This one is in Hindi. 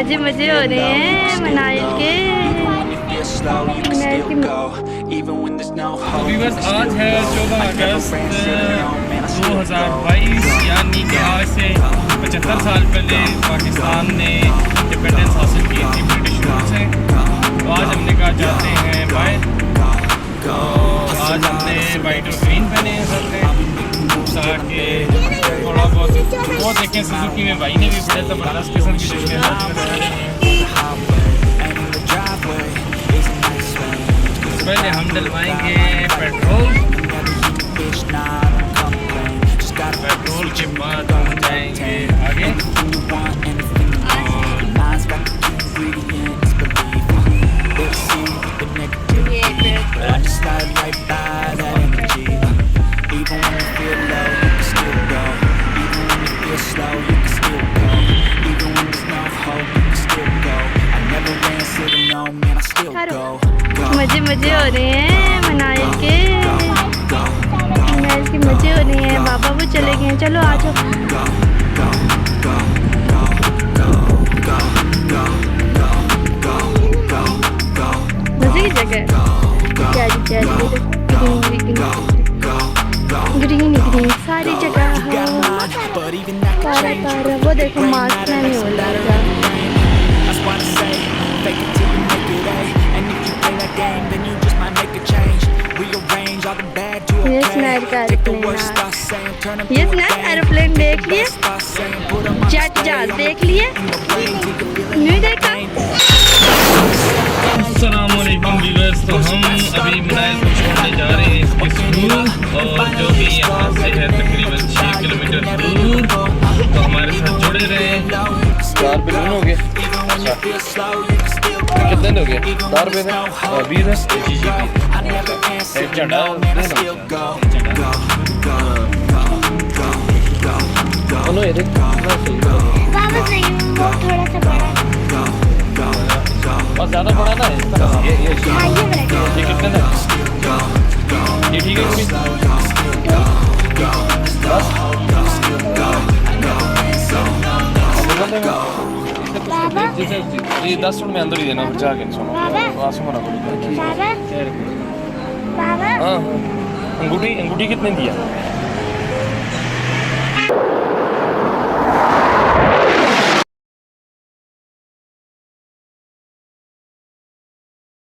मजे मजे हो रहे हैं मनाइल के। बस आज है 14 अगस्त 2022, यानी कि आज से 75 साल पहले पाकिस्तान ने इंडिपेंडेंस हासिल की थी ब्रिटिश रूल से। तो आज हमने कहा जाते हैं बाहर, तो आज हमने वाइट और ग्रीन पहने हैं सबने ताकि थोड़ा बहुत वो देखें। सुजुकी में भाई ने भी बड़े ज़बरदस्त किस्म की जश्न पहले हम डलवाएंगे पेट्रोल के बाद हम जाएंगे आगे। मजे मजे हो रहे हैं मनाइल के, मनाइल के मजे हो रहे हैं। बाबा वो चले गए हैं, चलो आ जाओ। मजे की जगह ग्रीन ग्रीन सारी जगह तारा तारा। वो देखो मास्क नहीं हो रहा। ये स्नैर का एरोप्लेन देख लिए, जेट जहाज देख लिए, नहीं देखा। अस्सलाम वालेकुम व्यूअर्स, तो हम अभी मनाइल को छोड़ने जा रहे हैं इसके स्कूल, और जो कि यहाँ से है तकरीबन 6 किलोमीटर दूर। तो हमारे साथ जुड़े रहे। 4 बिलियन हो गए। अच्छा कितने हो गए? 4 रुपये थे 20 है। जी जी झंडा बोलो ये देख थोड़ा सा बड़ा और ज़्यादा बड़ा ना इसका। ये कितने था? ये ठीक है कि ये 10 मिनट में अंदर ही देना जाके सुनो। हाँ अंगूठी अंगूठी कितने दिया?